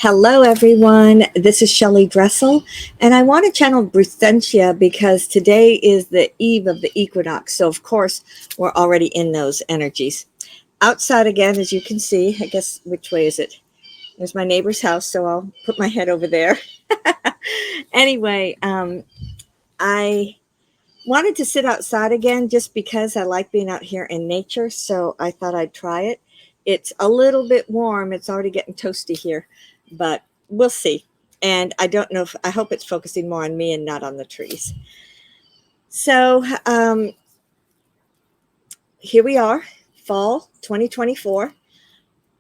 Hello, everyone. This is Shelly Dressel, and I want to channel Brysentia because today is the eve of the equinox. So, of course, we're already in those energies. Outside again, as you can see, I guess, which way is it? There's my neighbor's house, so I'll put my head over there. Anyway, I wanted to sit outside again just because I like being out here in nature, so I thought I'd try it. It's a little bit warm. It's already getting toasty here, but we'll see. And I don't know if I hope it's focusing more on me and not on the trees. So here we are, fall 2024.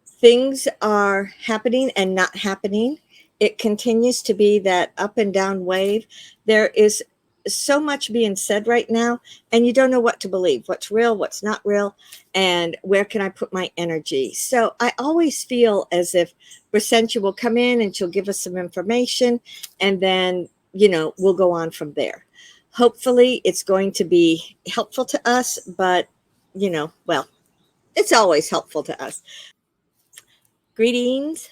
Things are happening and not happening. It continues to be that up and down wave. There is so much being said right now, and you don't know what to believe, what's real, what's not real, and where can I put my energy. So I always feel as if Brysentia will come in and she'll give us some information, and then, we'll go on from there. Hopefully it's going to be helpful to us, but, well, it's always helpful to us. Greetings.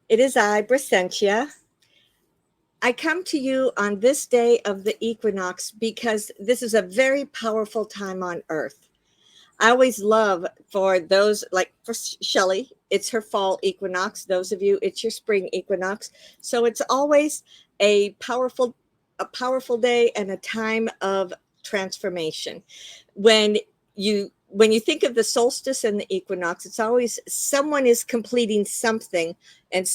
It is I, Brysentia. I come to you on this day of the equinox because this is a very powerful time on Earth. I always love for those, like for Shelly, it's her fall equinox. Those of you, it's your spring equinox. So it's always a powerful day and a time of transformation. When you think of the solstice and the equinox, it's always someone is completing something and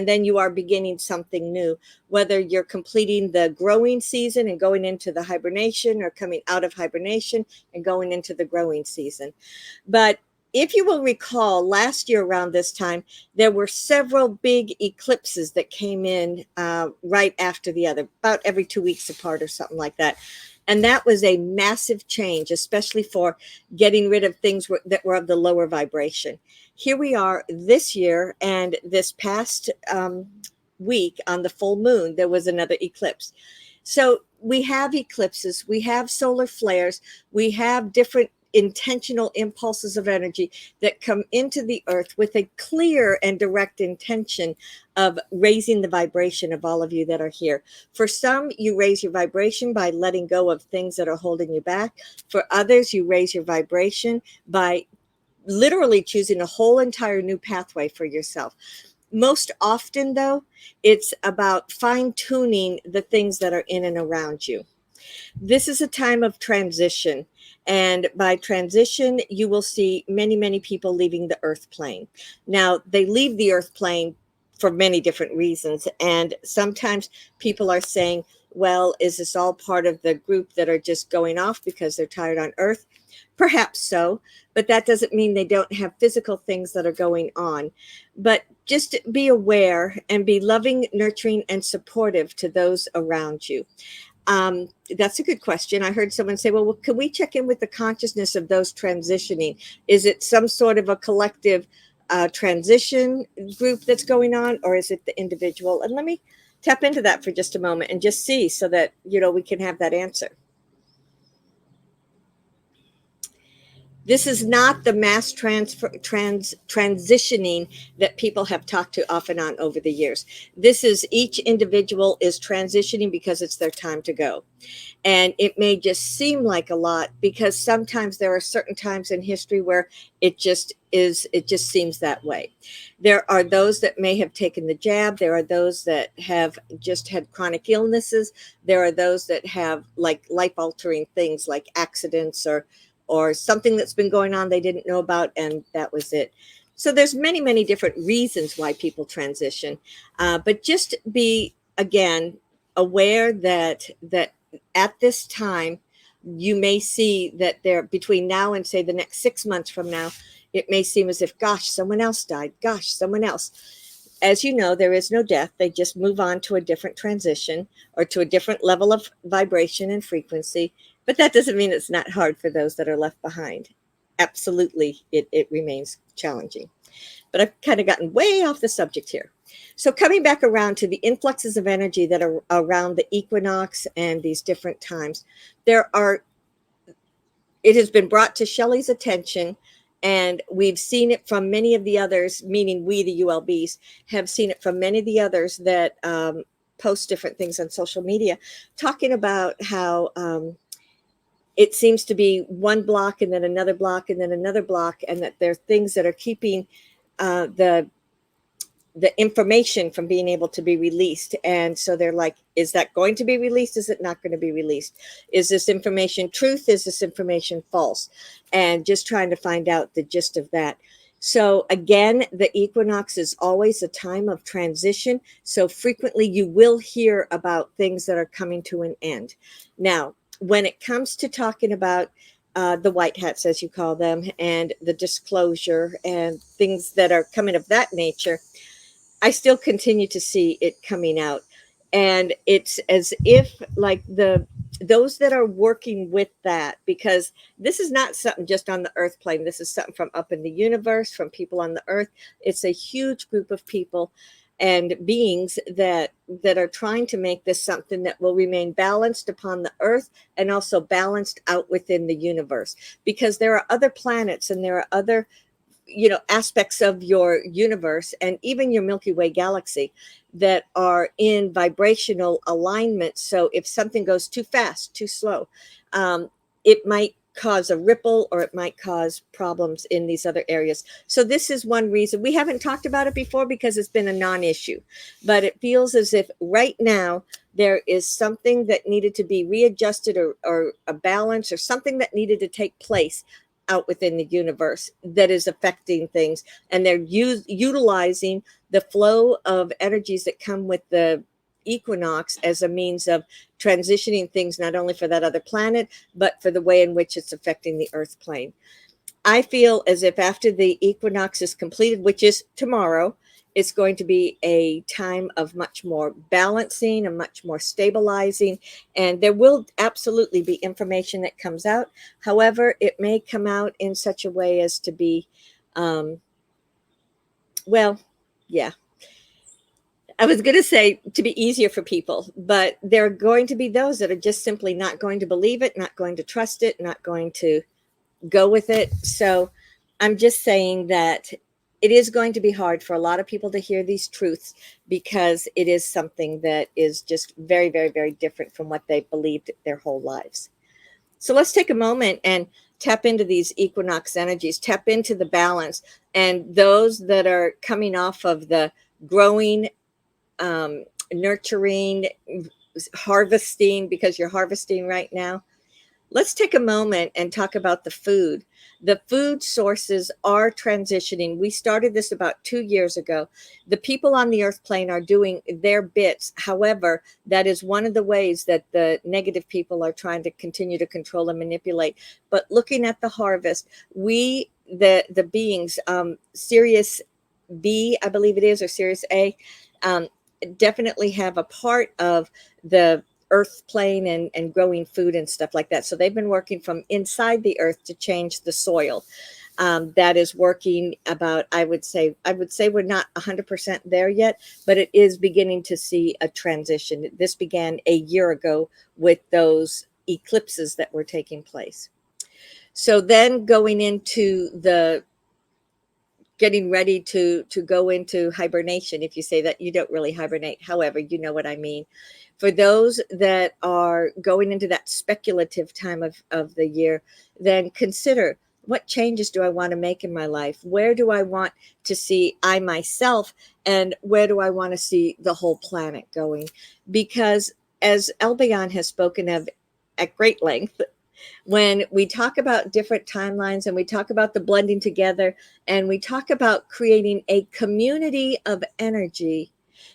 then you are beginning something new, whether you're completing the growing season and going into the hibernation, or coming out of hibernation and going into the growing season. But if you will recall, last year around this time, there were several big eclipses that came in right after the other, about every 2 weeks apart or something like that. And that was a massive change, especially for getting rid of things that were of the lower vibration. Here we are this year, and this past week on the full moon, there was another eclipse. So we have eclipses, we have solar flares, we have different intentional impulses of energy that come into the earth with a clear and direct intention of raising the vibration of all of you that are here. For some, you raise your vibration by letting go of things that are holding you back. For others, you raise your vibration by literally choosing a whole entire new pathway for yourself. Most often, though, it's about fine-tuning the things that are in and around you. This is a time of transition. And by transition, you will see many, many people leaving the earth plane. Now, they leave the earth plane for many different reasons. And sometimes people are saying, well, is this all part of the group that are just going off because they're tired on earth? Perhaps so, but that doesn't mean they don't have physical things that are going on. But just be aware and be loving, nurturing, and supportive to those around you. That's a good question. I heard someone say, well, can we check in with the consciousness of those transitioning? Is it some sort of a collective transition group that's going on, or is it the individual? And let me tap into that for just a moment and just see, so that, we can have that answer. This is not the mass transitioning that people have talked to off and on over the years. This is each individual is transitioning because it's their time to go. And it may just seem like a lot, because sometimes there are certain times in history where it just seems that way. There are those that may have taken the jab. There are those that have just had chronic illnesses. There are those that have like life-altering things like accidents or something that's been going on they didn't know about, and that was it. So there's many, many different reasons why people transition. But just be, again, aware that at this time, you may see that there, between now and say the next 6 months from now, it may seem as if, gosh, someone else died. Gosh, someone else. As you know, there is no death. They just move on to a different transition or to a different level of vibration and frequency. But that doesn't mean it's not hard for those that are left behind. Absolutely, it remains challenging. But I've kind of gotten way off the subject here. So coming back around to the influxes of energy that are around the equinox and these different times, it has been brought to Shelly's attention And we've seen it from many of the others, meaning we, the ULBs, have seen it from many of the others that post different things on social media, talking about how it seems to be one block and then another block and then another block, and that there are things that are keeping the information from being able to be released. And so they're like, is that going to be released? Is it not going to be released? Is this information truth? Is this information false? And just trying to find out the gist of that. So again, the equinox is always a time of transition. So frequently you will hear about things that are coming to an end. Now, when it comes to talking about the white hats, as you call them, and the disclosure and things that are coming of that nature, I still continue to see it coming out. And it's as if like those that are working with that, because this is not something just on the earth plane. This is something from up in the universe, from people on the earth. It's a huge group of people and beings that are trying to make this something that will remain balanced upon the earth and also balanced out within the universe, because there are other planets and there are other aspects of your universe and even your Milky Way galaxy that are in vibrational alignment. So if something goes too fast, too slow, it might cause a ripple or it might cause problems in these other areas. So this is one reason we haven't talked about it before, because it's been a non-issue, but it feels as if right now there is something that needed to be readjusted, or a balance or something that needed to take place out within the universe that is affecting things. And they're utilizing the flow of energies that come with the equinox as a means of transitioning things, not only for that other planet, but for the way in which it's affecting the earth plane. I feel as if after the equinox is completed, which is tomorrow, it's going to be a time of much more balancing and much more stabilizing. And there will absolutely be information that comes out. However, it may come out in such a way as to be, well, yeah. I was going to say to be easier for people, but there are going to be those that are just simply not going to believe it, not going to trust it, not going to go with it. So I'm just saying that it is going to be hard for a lot of people to hear these truths, because it is something that is just very, very, very different from what they've believed their whole lives. So let's take a moment and tap into these equinox energies, tap into the balance, and those that are coming off of the growing, nurturing, harvesting, because you're harvesting right now. Let's take a moment and talk about the food. The food sources are transitioning. We started this about 2 years ago. The people on the earth plane are doing their bits. However, that is one of the ways that the negative people are trying to continue to control and manipulate. But looking at the harvest, we, the beings, Sirius B, I believe it is, or Sirius A, definitely have a part of the earth plane and growing food and stuff like that. So they've been working from inside the earth to change the soil. That is working about, I would say we're not 100% there yet, but it is beginning to see a transition. This began a year ago with those eclipses that were taking place. So then going into the getting ready to go into hibernation, if you say that. You don't really hibernate, however, you know what I mean. For those that are going into that speculative time of the year, then consider, what changes do I want to make in my life? Where do I want to see I myself, and where do I want to see the whole planet going? Because as Elbayan has spoken of at great length, when we talk about different timelines and we talk about the blending together and we talk about creating a community of energy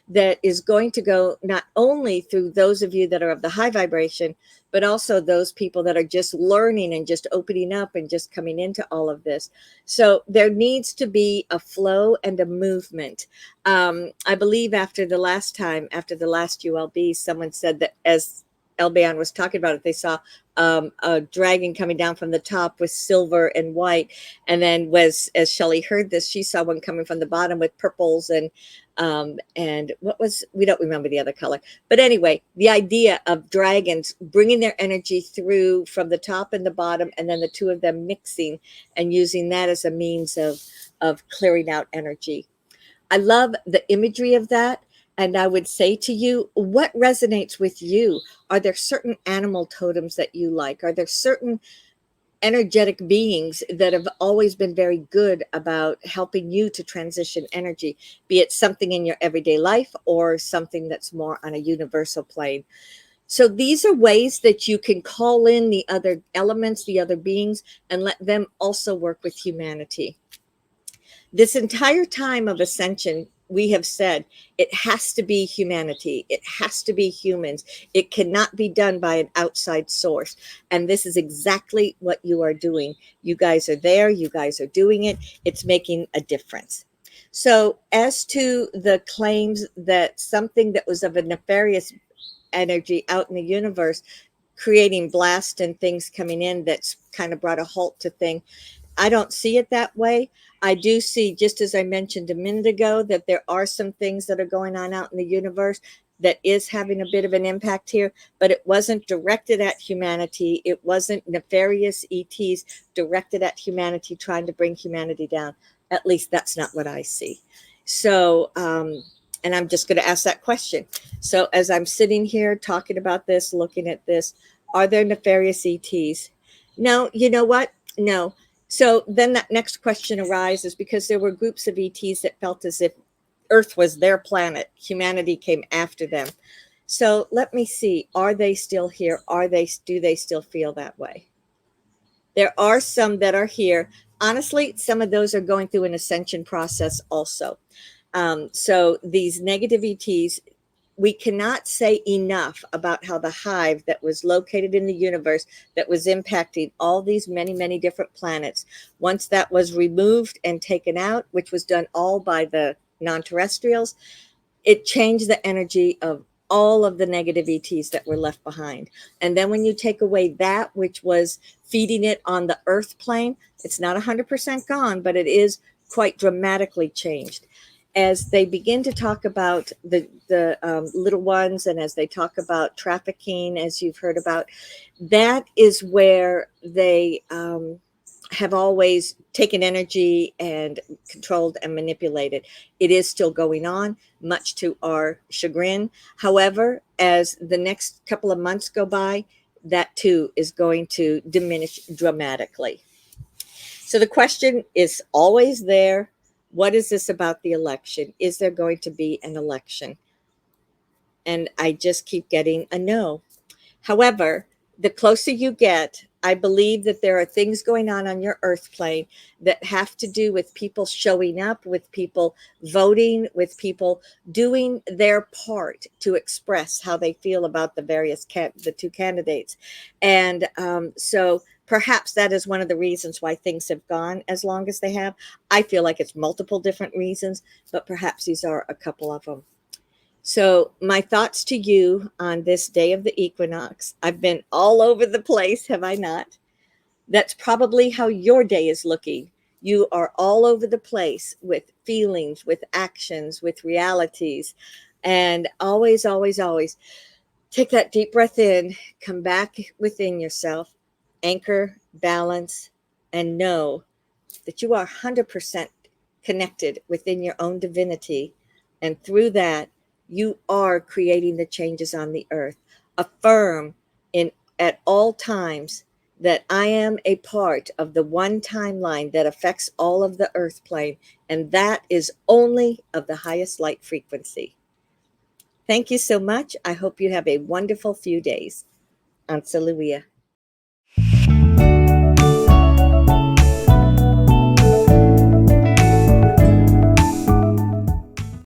that is going to go not only through those of you that are of the high vibration, but also those people that are just learning and just opening up and just coming into all of this. So there needs to be a flow and a movement. I believe after the last ULB, someone said that as Elbayan was talking about it, they saw a dragon coming down from the top with silver and white. And then was, as Shelly heard this, she saw one coming from the bottom with purples and what was, we don't remember the other color. But anyway, the idea of dragons bringing their energy through from the top and the bottom, and then the two of them mixing and using that as a means of clearing out energy. I love the imagery of that. And I would say to you, what resonates with you? Are there certain animal totems that you like? Are there certain energetic beings that have always been very good about helping you to transition energy, be it something in your everyday life or something that's more on a universal plane? So these are ways that you can call in the other elements, the other beings, and let them also work with humanity. This entire time of ascension, we have said it has to be humanity. It has to be humans. It cannot be done by an outside source. And this is exactly what you are doing. You guys are there. You guys are doing it. It's making a difference. So as to the claims that something that was of a nefarious energy out in the universe, creating blast and things coming in, that's kind of brought a halt to things. I don't see it that way. I do see, just as I mentioned a minute ago, that there are some things that are going on out in the universe that is having a bit of an impact here, but it wasn't directed at humanity. It wasn't nefarious ETs directed at humanity, trying to bring humanity down. At least that's not what I see. So, and I'm just going to ask that question. So as I'm sitting here talking about this, looking at this, are there nefarious ETs? No, you know what? No. So then that next question arises, because there were groups of ETs that felt as if Earth was their planet. Humanity came after them. So let me see. Are they still here? Do they still feel that way? There are some that are here. Honestly, some of those are going through an ascension process also. So these negative ETs, we cannot say enough about how the hive that was located in the universe, that was impacting all these many, many different planets, once that was removed and taken out, which was done all by the non-terrestrials, it changed the energy of all of the negative ETs that were left behind. And then when you take away that which was feeding it on the earth plane, it's not 100% gone, but it is quite dramatically changed. As they begin to talk about the little ones, and as they talk about trafficking, as you've heard about, that is where they have always taken energy and controlled and manipulated. It is still going on, much to our chagrin. However, as the next couple of months go by, that too is going to diminish dramatically. So the question is always there. What is this about the election? Is there going to be an election? And I just keep getting a no. However, the closer you get, I believe that there are things going on your earth plane that have to do with people showing up, with people voting, with people doing their part to express how they feel about the two candidates. And so perhaps that is one of the reasons why things have gone as long as they have. I feel like it's multiple different reasons, but perhaps these are a couple of them. So my thoughts to you on this day of the equinox. I've been all over the place, have I not? That's probably how your day is looking. You are all over the place with feelings, with actions, with realities. And always, always, always take that deep breath in, come back within yourself, anchor, balance, and know that you are 100% connected within your own divinity. And through that, you are creating the changes on the earth. Affirm at all times that I am a part of the one timeline that affects all of the earth plane, and that is only of the highest light frequency. Thank you so much. I hope you have a wonderful few days. Ansaluia.